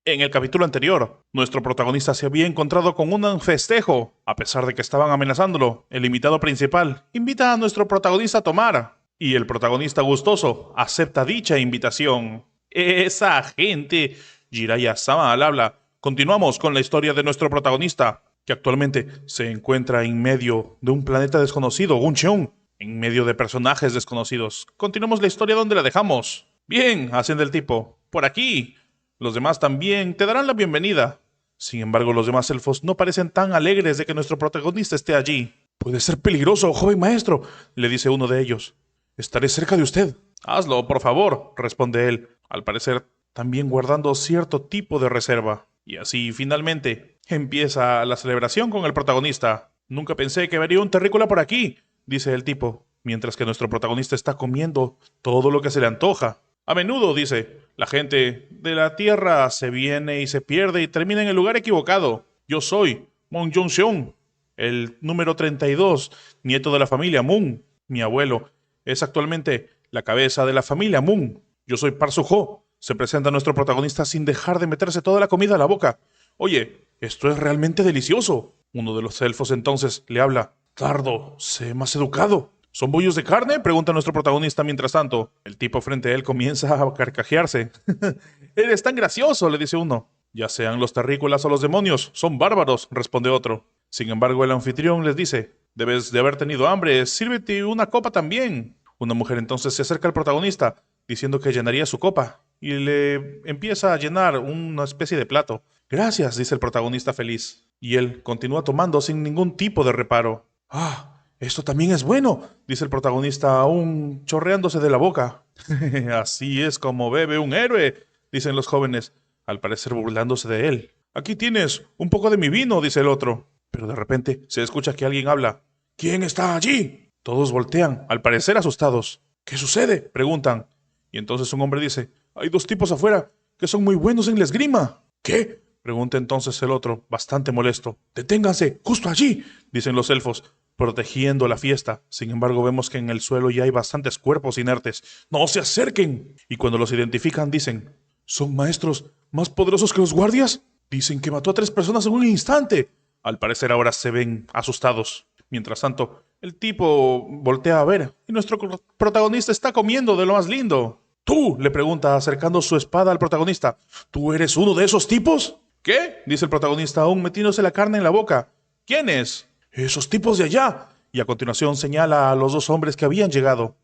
En el capítulo anterior, nuestro protagonista se había encontrado con un festejo. A pesar de que estaban amenazándolo, el invitado principal invita a nuestro protagonista a tomar. Y el protagonista gustoso acepta dicha invitación. ¡Esa gente! Jiraiya-sama al habla. Continuamos con la historia de nuestro protagonista, que actualmente se encuentra en medio de un planeta desconocido, Guncheon, en medio de personajes desconocidos. Continuamos la historia donde la dejamos. Bien, asciende el tipo. Por aquí. Los demás también te darán la bienvenida. Sin embargo, los demás elfos no parecen tan alegres de que nuestro protagonista esté allí. Puede ser peligroso, joven maestro, le dice uno de ellos. Estaré cerca de usted. Hazlo, por favor, responde él, al parecer también guardando cierto tipo de reserva. Y así, finalmente, empieza la celebración con el protagonista. Nunca pensé que vería un terrícola por aquí, dice el tipo, mientras que nuestro protagonista está comiendo todo lo que se le antoja. A menudo, dice, la gente de la Tierra se viene y se pierde y termina en el lugar equivocado. Yo soy Moon Jong-seon, el número 32, nieto de la familia Moon. Mi abuelo es actualmente la cabeza de la familia Moon. Yo soy Park Soo-ho. Se presenta nuestro protagonista sin dejar de meterse toda la comida a la boca. Oye, esto es realmente delicioso. Uno de los elfos entonces le habla. Tardo, sé más educado. ¿Son bollos de carne? Pregunta nuestro protagonista mientras tanto. El tipo frente a él comienza a carcajearse. Eres tan gracioso, le dice uno. Ya sean los terrícolas o los demonios, son bárbaros, responde otro. Sin embargo, el anfitrión les dice, debes de haber tenido hambre, sírvete una copa también. Una mujer entonces se acerca al protagonista, diciendo que llenaría su copa, y le empieza a llenar una especie de plato. Gracias, dice el protagonista feliz. Y él continúa tomando sin ningún tipo de reparo. Esto también es bueno, dice el protagonista aún chorreándose de la boca. Así es como bebe un héroe, dicen los jóvenes, al parecer burlándose de él. Aquí tienes un poco de mi vino, dice el otro. Pero de repente se escucha que alguien habla. ¿Quién está allí? Todos voltean, al parecer asustados. ¿Qué sucede? Preguntan. Y entonces un hombre dice, hay dos tipos afuera que son muy buenos en la esgrima. ¿Qué? Pregunta entonces el otro, bastante molesto. Deténganse, justo allí, dicen los elfos, protegiendo la fiesta. Sin embargo, vemos que en el suelo ya hay bastantes cuerpos inertes. ¡No se acerquen! Y cuando los identifican dicen, ¿son maestros más poderosos que los guardias? Dicen que mató a 3 personas en un instante. Al parecer ahora se ven asustados. Mientras tanto, el tipo voltea a ver y nuestro protagonista está comiendo de lo más lindo. ¿Tú? Le pregunta acercando su espada al protagonista. ¿Tú eres uno de esos tipos? ¿Qué? Dice el protagonista aún metiéndose la carne en la boca. ¿Quién es? Esos tipos de allá. Y a continuación señala a los 2 hombres que habían llegado.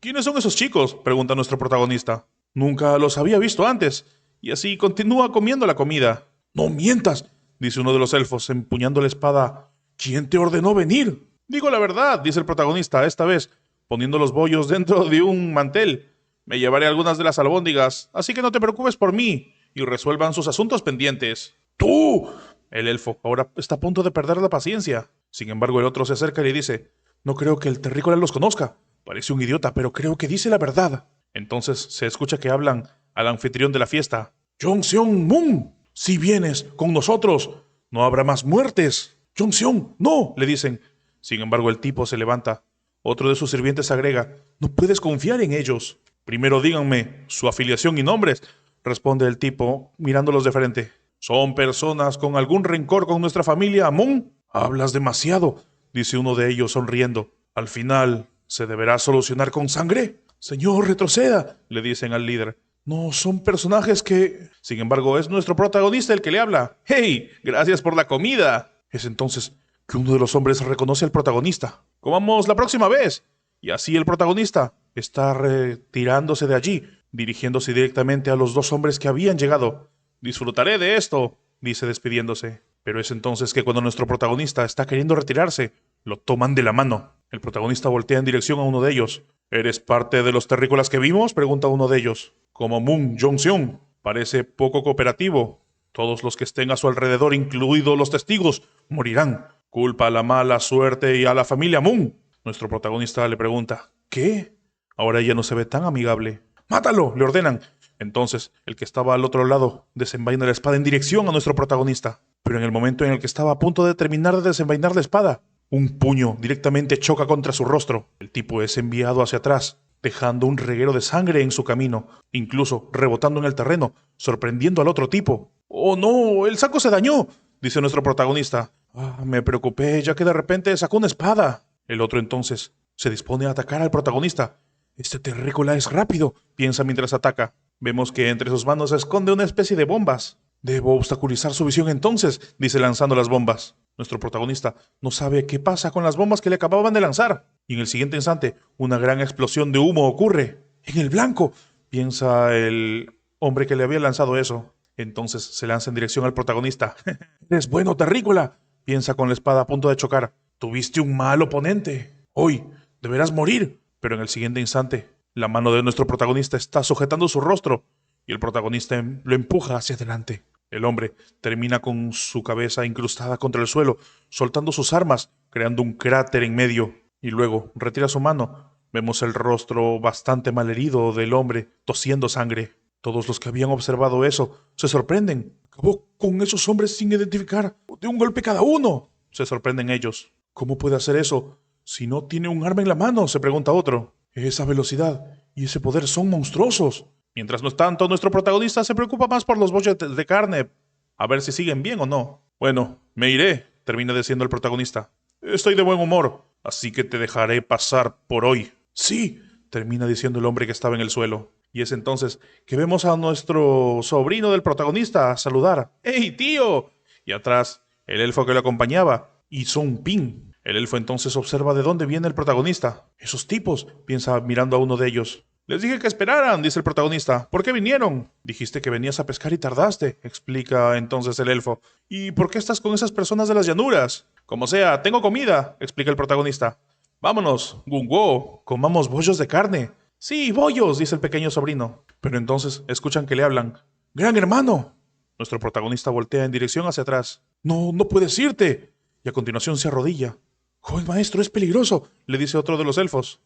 ¿Quiénes son esos chicos? Pregunta nuestro protagonista. Nunca los había visto antes. Y así continúa comiendo la comida. No mientas, dice uno de los elfos empuñando la espada. ¿Quién te ordenó venir? Digo la verdad, dice el protagonista, esta vez, poniendo los bollos dentro de un mantel. Me llevaré algunas de las albóndigas, así que no te preocupes por mí y resuelvan sus asuntos pendientes. ¡Tú! El elfo ahora está a punto de perder la paciencia. Sin embargo, el otro se acerca y le dice, no creo que el terrícola los conozca. Parece un idiota, pero creo que dice la verdad. Entonces se escucha que hablan al anfitrión de la fiesta. Jong-seon-moon, si vienes con nosotros, no habrá más muertes. Jong-seon, no, le dicen. Sin embargo, el tipo se levanta. Otro de sus sirvientes agrega, no puedes confiar en ellos. Primero díganme su afiliación y nombres, responde el tipo, mirándolos de frente. ¿Son personas con algún rencor con nuestra familia, Moon? Hablas demasiado, dice uno de ellos sonriendo. Al final, ¿se deberá solucionar con sangre? Señor, retroceda, le dicen al líder. No, son personajes que... Sin embargo, es nuestro protagonista el que le habla. ¡Hey! Gracias por la comida. Es entonces que uno de los hombres reconoce al protagonista. ¡Comamos la próxima vez! Y así el protagonista está retirándose de allí, dirigiéndose directamente a los 2 hombres que habían llegado. Disfrutaré de esto, dice despidiéndose. Pero es entonces que cuando nuestro protagonista está queriendo retirarse, lo toman de la mano. El protagonista voltea en dirección a uno de ellos. ¿Eres parte de los terrícolas que vimos? Pregunta uno de ellos. Como Moon Jong-seon, parece poco cooperativo. Todos los que estén a su alrededor, incluidos los testigos, morirán. Culpa a la mala suerte y a la familia Moon. Nuestro protagonista le pregunta, ¿qué? Ahora ella no se ve tan amigable. ¡Mátalo!, le ordenan. Entonces, el que estaba al otro lado desenvaina la espada en dirección a nuestro protagonista. Pero en el momento en el que estaba a punto de terminar de desenvainar la espada, un puño directamente choca contra su rostro. El tipo es enviado hacia atrás. dejando un reguero de sangre en su camino, incluso rebotando en el terreno, sorprendiendo al otro tipo. ¡Oh no! ¡El saco se dañó!, dice nuestro protagonista. Me preocupé, ya que de repente sacó una espada. El otro entonces se dispone a atacar al protagonista. Este terrícola es rápido, piensa mientras ataca. Vemos que entre sus manos se esconde una especie de bombas. Debo obstaculizar su visión entonces, dice lanzando las bombas. Nuestro protagonista no sabe qué pasa con las bombas que le acababan de lanzar. Y en el siguiente instante, una gran explosión de humo ocurre. ¡En el blanco!, piensa el hombre que le había lanzado eso. Entonces se lanza en dirección al protagonista. «¡Eres bueno, terrícola!», piensa con la espada a punto de chocar. «Tuviste un mal oponente. Hoy deberás morir». Pero en el siguiente instante, la mano de nuestro protagonista está sujetando su rostro y el protagonista lo empuja hacia adelante. El hombre termina con su cabeza incrustada contra el suelo, soltando sus armas, creando un cráter en medio. Y luego retira su mano. Vemos el rostro bastante malherido del hombre, tosiendo sangre. Todos los que habían observado eso se sorprenden. «Acabó con esos hombres sin identificar, de un golpe cada uno», se sorprenden ellos. «¿Cómo puede hacer eso si no tiene un arma en la mano?», se pregunta otro. «Esa velocidad y ese poder son monstruosos». Mientras no tanto, nuestro protagonista se preocupa más por los bollos de carne, a ver si siguen bien o no. «Bueno, me iré», termina diciendo el protagonista. «Estoy de buen humor, así que te dejaré pasar por hoy». «Sí», termina diciendo el hombre que estaba en el suelo. Y es entonces que vemos a nuestro sobrino del protagonista saludar. «¡Hey, tío!». Y atrás, el elfo que lo acompañaba hizo un pin. El elfo entonces observa de dónde viene el protagonista. «Esos tipos», piensa mirando a uno de ellos. «Les dije que esperaran», dice el protagonista. «¿Por qué vinieron?». «Dijiste que venías a pescar y tardaste», explica entonces el elfo. «¿Y por qué estás con esas personas de las llanuras?». «Como sea, tengo comida», explica el protagonista. «Vámonos, Gunwo, comamos bollos de carne». «Sí, bollos», dice el pequeño sobrino. Pero entonces escuchan que le hablan. «¡Gran hermano!». Nuestro protagonista voltea en dirección hacia atrás. «No, no puedes irte». Y a continuación se arrodilla. «Joven maestro, es peligroso», le dice otro de los elfos.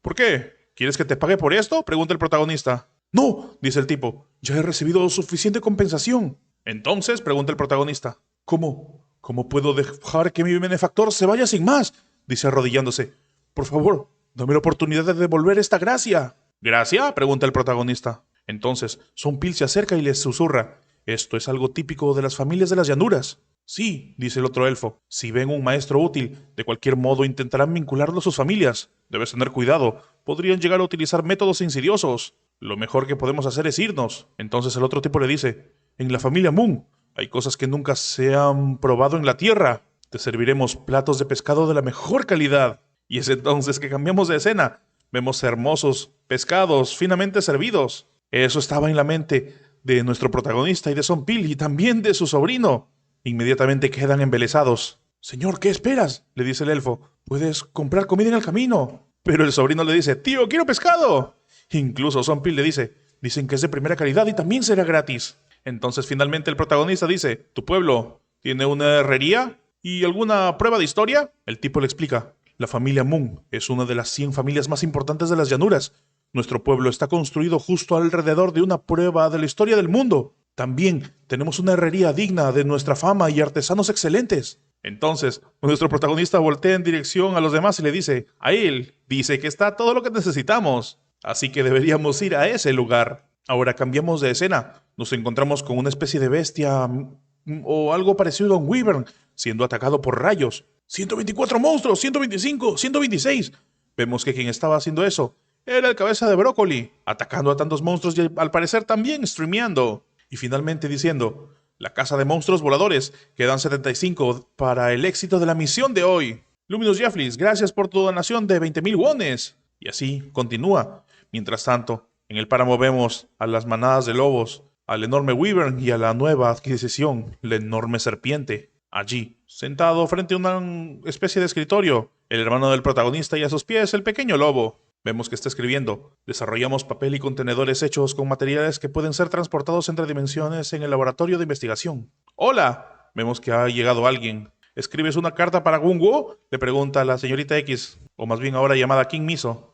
«¿Por qué? ¿Quieres que te pague por esto?», pregunta el protagonista. «No», dice el tipo. «Ya he recibido suficiente compensación». «Entonces», pregunta el protagonista. ¿Cómo puedo dejar que mi benefactor se vaya sin más?», dice arrodillándose. «Por favor, dame la oportunidad de devolver esta gracia». «¿Gracia?», pregunta el protagonista. Entonces, Son Pil se acerca y les susurra. «Esto es algo típico de las familias de las llanuras». «Sí», dice el otro elfo. «Si ven un maestro útil, de cualquier modo intentarán vincularlo a sus familias. Debes tener cuidado. Podrían llegar a utilizar métodos insidiosos. Lo mejor que podemos hacer es irnos». Entonces el otro tipo le dice. «En la familia Moon hay cosas que nunca se han probado en la tierra. Te serviremos platos de pescado de la mejor calidad». Y es entonces que cambiamos de escena. Vemos hermosos pescados finamente servidos. Eso estaba en la mente de nuestro protagonista y de Son Pil y también de su sobrino. Inmediatamente quedan embelesados. «Señor, ¿qué esperas?», le dice el elfo. «Puedes comprar comida en el camino». Pero el sobrino le dice. «Tío, quiero pescado». Incluso Son Pil le dice. «Dicen que es de primera calidad y también será gratis». Entonces finalmente el protagonista dice. «¿Tu pueblo tiene una herrería y alguna prueba de historia?». El tipo le explica. «La familia Moon es una de las 100 familias más importantes de las llanuras. Nuestro pueblo está construido justo alrededor de una prueba de la historia del mundo. También tenemos una herrería digna de nuestra fama y artesanos excelentes». Entonces, nuestro protagonista voltea en dirección a los demás y le dice. A él dice que está todo lo que necesitamos. Así que deberíamos ir a ese lugar. Ahora cambiamos de escena. Nos encontramos con una especie de bestia o algo parecido a un wyvern siendo atacado por rayos. «¡124 monstruos! ¡125! ¡126! Vemos que quien estaba haciendo eso era el cabeza de brócoli, atacando a tantos monstruos y al parecer también streameando. Y finalmente diciendo. «La casa de monstruos voladores, quedan 75 para el éxito de la misión de hoy. Luminous Jefflis, gracias por tu donación de 20,000 wones». Y así continúa. Mientras tanto, en el páramo vemos a las manadas de lobos, al enorme wyvern y a la nueva adquisición, la enorme serpiente. Allí, sentado frente a una especie de escritorio, el hermano del protagonista y a sus pies el pequeño lobo. Vemos que está escribiendo. «Desarrollamos papel y contenedores hechos con materiales que pueden ser transportados entre dimensiones en el laboratorio de investigación». «Hola». Vemos que ha llegado alguien. «¿Escribes una carta para Gunwo?», le pregunta la señorita X, o más bien ahora llamada King Miso.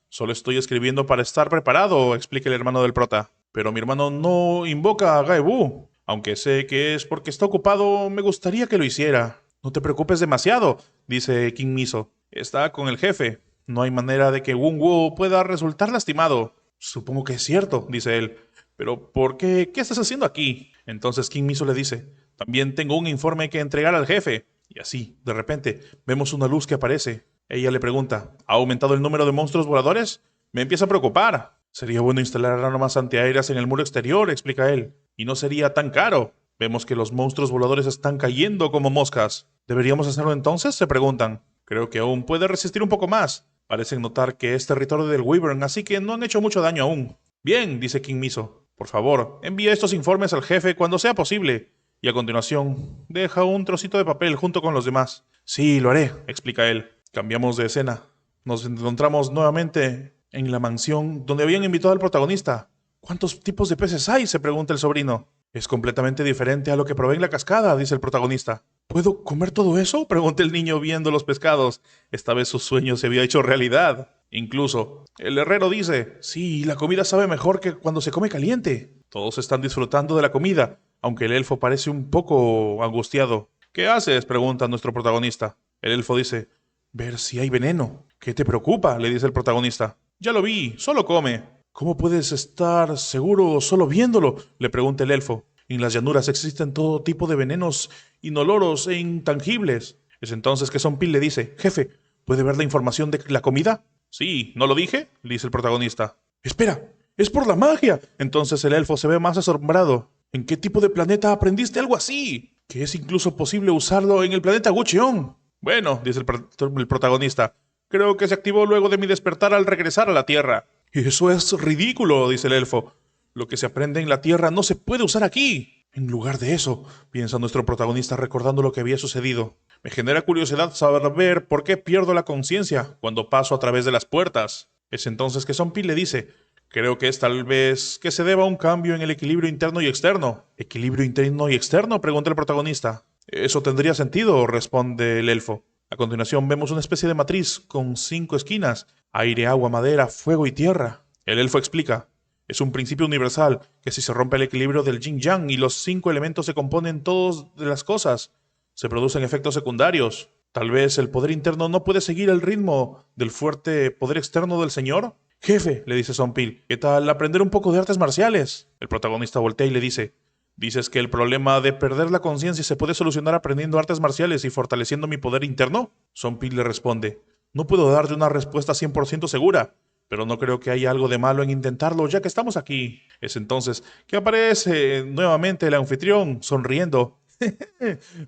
«Solo estoy escribiendo para estar preparado», explica el hermano del prota. «Pero mi hermano no invoca a Gaebu. Aunque sé que es porque está ocupado, me gustaría que lo hiciera». «No te preocupes demasiado», dice King Miso. «Está con el jefe». No hay manera de que Wun-Woo pueda resultar lastimado. Supongo que es cierto, dice él. Pero ¿por qué? ¿Qué estás haciendo aquí? Entonces King Miso le dice, también tengo un informe que entregar al jefe. Y así, de repente, vemos una luz que aparece. Ella le pregunta, ¿ha aumentado el número de monstruos voladores? Me empieza a preocupar. Sería bueno instalar armas antiaéreas en el muro exterior, explica él. Y no sería tan caro. Vemos que los monstruos voladores están cayendo como moscas. ¿Deberíamos hacerlo entonces? Se preguntan. Creo que aún puede resistir un poco más. Parecen notar que es territorio del Wyvern, así que no han hecho mucho daño aún. Bien, dice King Miso. Por favor, envía estos informes al jefe cuando sea posible. Y a continuación, deja un trocito de papel junto con los demás. Sí, lo haré, explica él. Cambiamos de escena. Nos encontramos nuevamente en la mansión donde habían invitado al protagonista. ¿Cuántos tipos de peces hay? Se pregunta el sobrino. Es completamente diferente a lo que probé en la cascada, dice el protagonista. ¿Puedo comer todo eso? Pregunta el niño viendo los pescados. Esta vez su sueño se había hecho realidad. Incluso, el herrero dice, sí, la comida sabe mejor que cuando se come caliente. Todos están disfrutando de la comida, aunque el elfo parece un poco angustiado. ¿Qué haces? Pregunta nuestro protagonista. El elfo dice, ver si hay veneno. ¿Qué te preocupa? Le dice el protagonista. Ya lo vi, solo come. ¿Cómo puedes estar seguro solo viéndolo? Le pregunta el elfo. En las llanuras existen todo tipo de venenos inoloros e intangibles. Es entonces que Son Pil le dice, jefe, ¿puede ver la información de la comida? Sí, ¿no lo dije? Le dice el protagonista. Espera, es por la magia. Entonces el elfo se ve más asombrado. ¿En qué tipo de planeta aprendiste algo así? Que es incluso posible usarlo en el planeta Gucheon. Bueno, dice el protagonista, creo que se activó luego de mi despertar al regresar a la Tierra. Eso es ridículo, dice el elfo. Lo que se aprende en la Tierra no se puede usar aquí. En lugar de eso, piensa nuestro protagonista recordando lo que había sucedido. Me genera curiosidad saber por qué pierdo la conciencia cuando paso a través de las puertas. Es entonces que Son Pil le dice, creo que es tal vez que se deba a un cambio en el equilibrio interno y externo. ¿Equilibrio interno y externo? Pregunta el protagonista. Eso tendría sentido, responde el elfo. A continuación vemos una especie de matriz con 5 esquinas, aire, agua, madera, fuego y tierra. El elfo explica, es un principio universal que si se rompe el equilibrio del yin-yang y los 5 elementos se componen todos de las cosas, se producen efectos secundarios. Tal vez el poder interno no puede seguir el ritmo del fuerte poder externo del señor. Jefe, le dice Son Pil, ¿qué tal aprender un poco de artes marciales? El protagonista voltea y le dice, ¿dices que el problema de perder la conciencia se puede solucionar aprendiendo artes marciales y fortaleciendo mi poder interno? Son Pil le responde, no puedo darte una respuesta 100% segura, pero no creo que haya algo de malo en intentarlo ya que estamos aquí. Es entonces que aparece nuevamente el anfitrión, sonriendo.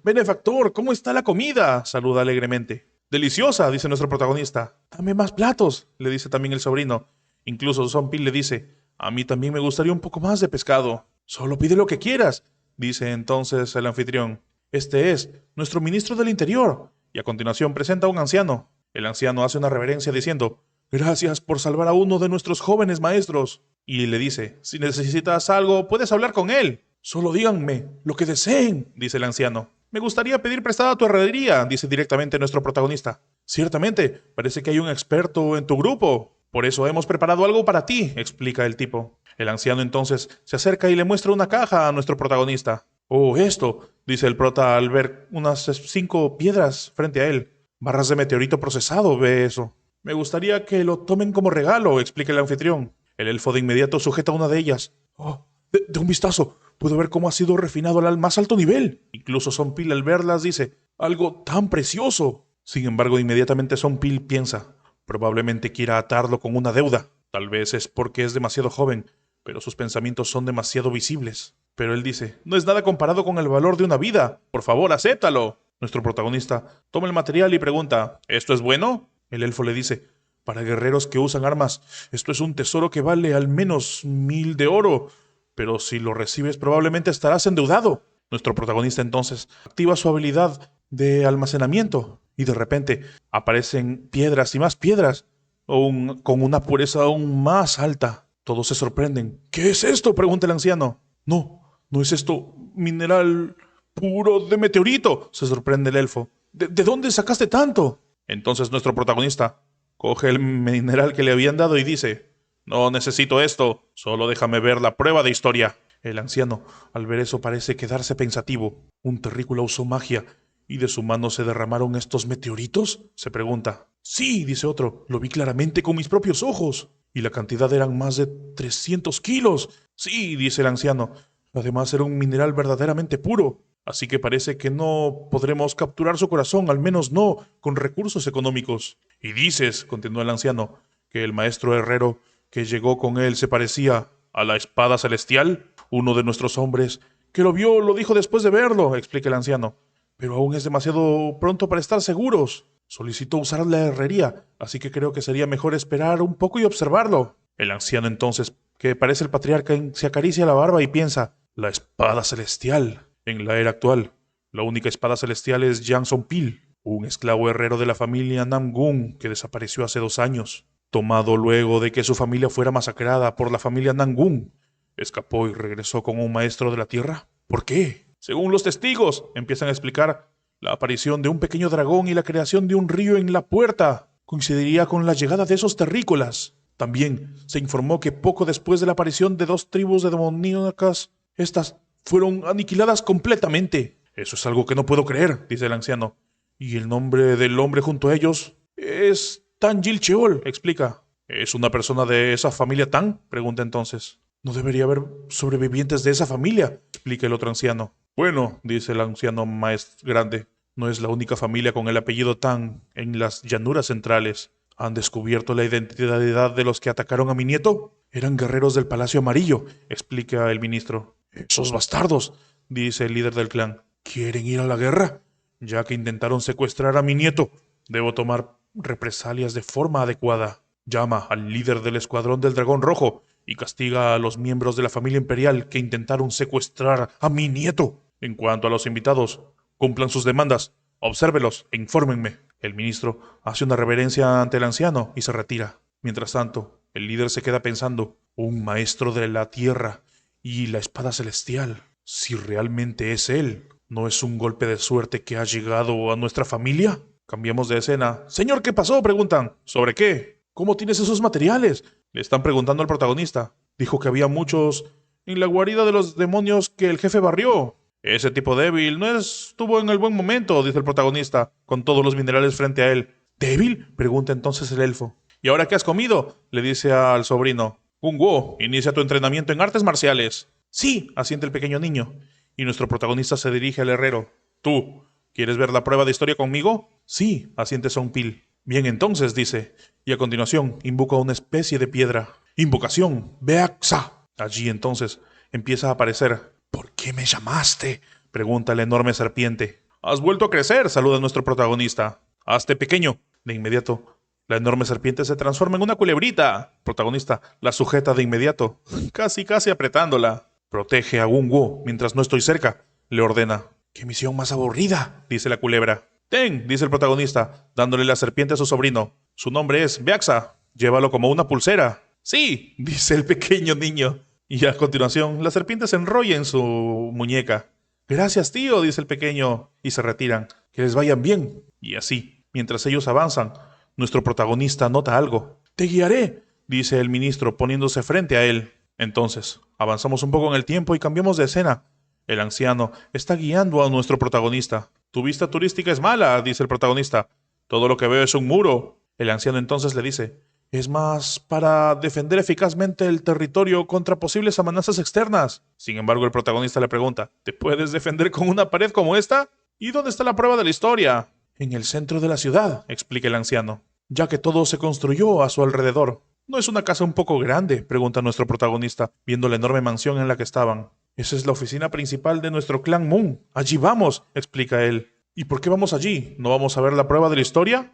Benefactor, ¿cómo está la comida? Saluda alegremente. Deliciosa, dice nuestro protagonista. Dame más platos, le dice también el sobrino. Incluso Son Pil le dice, a mí también me gustaría un poco más de pescado. Solo pide lo que quieras, dice entonces el anfitrión. Este es nuestro ministro del Interior. Y a continuación presenta a un anciano. El anciano hace una reverencia diciendo, gracias por salvar a uno de nuestros jóvenes maestros. Y le dice, si necesitas algo, puedes hablar con él. Solo díganme lo que deseen, dice el anciano. Me gustaría pedir prestada tu herrería, dice directamente nuestro protagonista. Ciertamente, parece que hay un experto en tu grupo. Por eso hemos preparado algo para ti, explica el tipo. El anciano entonces se acerca y le muestra una caja a nuestro protagonista. Oh, esto, dice el prota al ver unas 5 piedras frente a él. Barras de meteorito procesado, ve eso. Me gustaría que lo tomen como regalo, explica el anfitrión. El elfo de inmediato sujeta una de ellas. Oh, de un vistazo. Puedo ver cómo ha sido refinado al más alto nivel. Incluso Son Pil al verlas dice, algo tan precioso. Sin embargo, inmediatamente Son Pil piensa, probablemente quiera atarlo con una deuda. Tal vez es porque es demasiado joven, pero sus pensamientos son demasiado visibles. Pero él dice, no es nada comparado con el valor de una vida. Por favor, acéptalo. Nuestro protagonista toma el material y pregunta, ¿esto es bueno? El elfo le dice, para guerreros que usan armas, esto es un tesoro que vale al menos 1000 de oro. Pero si lo recibes probablemente estarás endeudado. Nuestro protagonista entonces activa su habilidad de almacenamiento y de repente aparecen piedras y más piedras, con una pureza aún más alta. Todos se sorprenden. ¿Qué es esto? Pregunta el anciano. No es esto mineral puro de meteorito, se sorprende el elfo. ¿De dónde sacaste tanto? Entonces nuestro protagonista coge el mineral que le habían dado y dice, no necesito esto, solo déjame ver la prueba de historia. El anciano, al ver eso, parece quedarse pensativo. Un terrícola usó magia ¿Y de su mano se derramaron estos meteoritos?, se pregunta. Sí, dice otro, lo vi claramente con mis propios ojos. Y la cantidad eran más de 300 kilos. Sí, dice el anciano. Además era un mineral verdaderamente puro. Así que parece que no podremos capturar su corazón, al menos no con recursos económicos. Y dices, continuó el anciano, que el maestro herrero que llegó con él se parecía a la espada celestial. Uno de nuestros hombres que lo vio lo dijo después de verlo, explica el anciano. Pero aún es demasiado pronto para estar seguros. Solicitó usar la herrería, así que creo que sería mejor esperar un poco y observarlo. El anciano entonces, que parece el patriarca, se acaricia la barba y piensa, la espada celestial. En la era actual, la única espada celestial es Yang Song-pil, un esclavo herrero de la familia Namgun que desapareció hace 2 años. Tomado luego de que su familia fuera masacrada por la familia Namgun, escapó y regresó con un maestro de la tierra. ¿Por qué? Según los testigos, empiezan a explicar, la aparición de un pequeño dragón y la creación de un río en la puerta coincidiría con la llegada de esos terrícolas. También se informó que poco después de la aparición de 2 tribus de demoníacas, estas fueron aniquiladas completamente. Eso es algo que no puedo creer, dice el anciano. Y el nombre del hombre junto a ellos es Tangil Cheol, explica. ¿Es una persona de esa familia Tan?, pregunta entonces. No debería haber sobrevivientes de esa familia, explica el otro anciano. Bueno, dice el anciano más grande, no es la única familia con el apellido Tan en las llanuras centrales. ¿Han descubierto la identidad de los que atacaron a mi nieto? Eran guerreros del Palacio Amarillo, explica el ministro. Esos bastardos, dice el líder del clan. ¿Quieren ir a la guerra? Ya que intentaron secuestrar a mi nieto, debo tomar represalias de forma adecuada. Llama al líder del escuadrón del Dragón Rojo y castiga a los miembros de la familia imperial que intentaron secuestrar a mi nieto. En cuanto a los invitados, cumplan sus demandas, obsérvelos e infórmenme. El ministro hace una reverencia ante el anciano y se retira. Mientras tanto, el líder se queda pensando, un maestro de la tierra y la espada celestial. Si realmente es él, ¿no es un golpe de suerte que ha llegado a nuestra familia? Cambiamos de escena. Señor, ¿qué pasó?, preguntan. ¿Sobre qué? ¿Cómo tienes esos materiales?, le están preguntando al protagonista. Dijo que había muchos en la guarida de los demonios que el jefe barrió. Ese tipo débil no estuvo en el buen momento, dice el protagonista, con todos los minerales frente a él. ¿Débil?, pregunta entonces el elfo. ¿Y ahora qué has comido?, le dice al sobrino. Gunwo, inicia tu entrenamiento en artes marciales. Sí, asiente el pequeño niño. Y nuestro protagonista se dirige al herrero. ¿Tú quieres ver la prueba de historia conmigo? Sí, asiente Song-pil. Bien, entonces, dice, y a continuación invoca una especie de piedra. Invocación, Beaksa. Allí entonces empieza a aparecer. ¿Por qué me llamaste?, pregunta la enorme serpiente. Has vuelto a crecer, saluda nuestro protagonista. Hazte pequeño. De inmediato, la enorme serpiente se transforma en una culebrita. Protagonista la sujeta de inmediato, casi apretándola. Protege a Gunwo mientras no estoy cerca, le ordena. ¡Qué misión más aburrida!, dice la culebra. Ten, dice el protagonista, dándole la serpiente a su sobrino. Su nombre es Beaksa. Llévalo como una pulsera. Sí, dice el pequeño niño. Y a continuación, la serpiente se enrolla en su muñeca. Gracias, tío, dice el pequeño, y se retiran. Que les vayan bien. Y así, mientras ellos avanzan, nuestro protagonista nota algo. Te guiaré, dice el ministro, poniéndose frente a él. Entonces, avanzamos un poco en el tiempo y cambiamos de escena. El anciano está guiando a nuestro protagonista. Tu vista turística es mala, dice el protagonista. Todo lo que veo es un muro. El anciano entonces le dice, es más para defender eficazmente el territorio contra posibles amenazas externas. Sin embargo, el protagonista le pregunta, ¿te puedes defender con una pared como esta? ¿Y dónde está la prueba de la historia? En el centro de la ciudad, explica el anciano, ya que todo se construyó a su alrededor. ¿No es una casa un poco grande?, pregunta nuestro protagonista, viendo la enorme mansión en la que estaban. Esa es la oficina principal de nuestro clan Moon. Allí vamos, explica él. ¿Y por qué vamos allí? ¿No vamos a ver la prueba de la historia?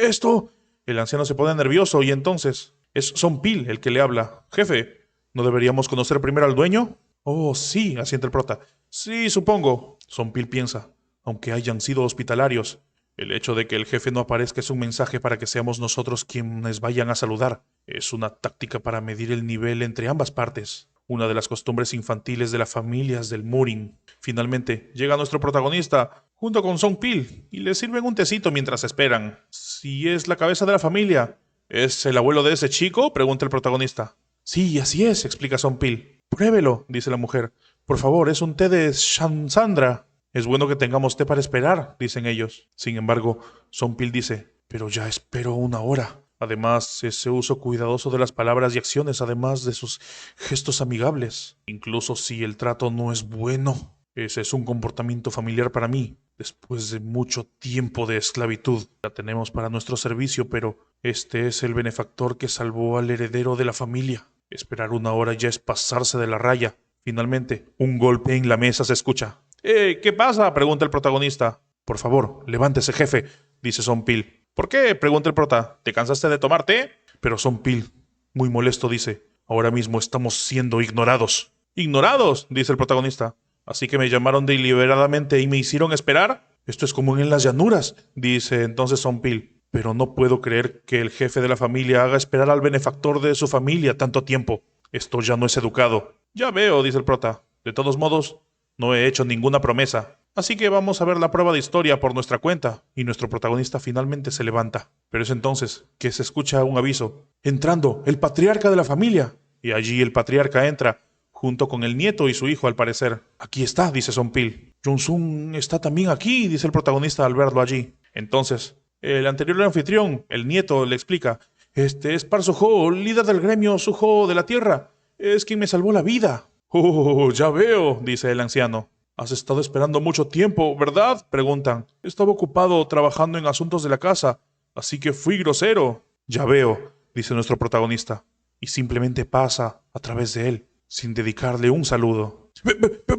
Esto... El anciano se pone nervioso y entonces... Es Song-pil el que le habla. Jefe, ¿no deberíamos conocer primero al dueño? Oh, sí, asiente el prota. Sí, supongo. Song-pil piensa. Aunque hayan sido hospitalarios, el hecho de que el jefe no aparezca es un mensaje para que seamos nosotros quienes vayan a saludar. Es una táctica para medir el nivel entre ambas partes. Una de las costumbres infantiles de las familias del Murin. Finalmente, llega nuestro protagonista junto con Song-pil y le sirven un tecito mientras esperan. Si es la cabeza de la familia, ¿es el abuelo de ese chico?, pregunta el protagonista. Sí, así es, explica Song-pil. Pruébelo, dice la mujer. Por favor, es un té de Shansandra. Es bueno que tengamos té para esperar, dicen ellos. Sin embargo, Son Pil dice, pero ya espero 1 hora. Además, ese uso cuidadoso de las palabras y acciones, además de sus gestos amigables. Incluso si el trato no es bueno. Ese es un comportamiento familiar para mí. Después de mucho tiempo de esclavitud, la tenemos para nuestro servicio, pero este es el benefactor que salvó al heredero de la familia. Esperar 1 hora ya es pasarse de la raya. Finalmente, un golpe en la mesa se escucha. ¿Qué pasa?, pregunta el protagonista. Por favor, levántese, jefe, dice Son Pil. ¿Por qué?, pregunta el prota. ¿Te cansaste de tomar té? Pero Son Pil, muy molesto, dice, ahora mismo estamos siendo ignorados. ¿Ignorados?, dice el protagonista. ¿Así que me llamaron deliberadamente y me hicieron esperar? Esto es común en las llanuras, dice entonces Son Pil. Pero no puedo creer que el jefe de la familia haga esperar al benefactor de su familia tanto tiempo. Esto ya no es educado. Ya veo, dice el prota. De todos modos, no he hecho ninguna promesa. Así que vamos a ver la prueba de historia por nuestra cuenta. Y nuestro protagonista finalmente se levanta. Pero es entonces que se escucha un aviso. Entrando, el patriarca de la familia. Y allí el patriarca entra, junto con el nieto y su hijo al parecer. Aquí está, dice Son Pil. Jong-sun está también aquí, dice el protagonista al verlo allí. Entonces, el anterior anfitrión, el nieto, le explica. Este es Par Suho, líder del gremio Suho de la Tierra. Es quien me salvó la vida. Ya veo, dice el anciano. Has estado esperando mucho tiempo, ¿verdad?, preguntan. Estaba ocupado trabajando en asuntos de la casa, así que fui grosero. Ya veo, dice nuestro protagonista, y simplemente pasa a través de él, sin dedicarle un saludo.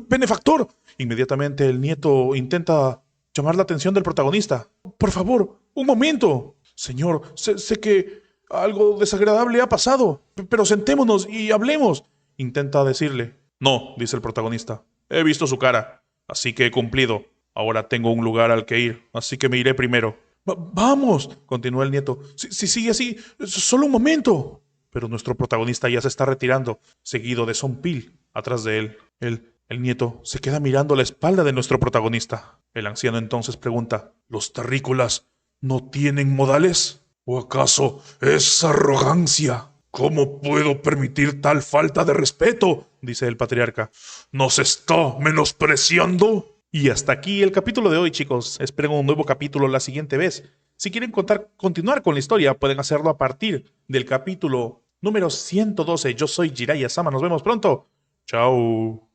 ¡Benefactor! Inmediatamente el nieto intenta llamar la atención del protagonista. Por favor, un momento. Señor, sé que algo desagradable ha pasado, pero sentémonos y hablemos. Intenta decirle. No, dice el protagonista. He visto su cara, así que he cumplido. Ahora tengo un lugar al que ir, así que me iré primero. Vamos, continúa el nieto. Si sigue así, solo un momento. Pero nuestro protagonista ya se está retirando, seguido de Son Pil, atrás de él. El nieto se queda mirando la espalda de nuestro protagonista. El anciano entonces pregunta, ¿los terrícolas no tienen modales? ¿O acaso es arrogancia? ¿Cómo puedo permitir tal falta de respeto?, dice el patriarca. ¿Nos está menospreciando? Y hasta aquí el capítulo de hoy, chicos. Esperen un nuevo capítulo la siguiente vez. Si quieren continuar con la historia, pueden hacerlo a partir del capítulo número 112. Yo soy Jiraiya Sama. Nos vemos pronto. Chao.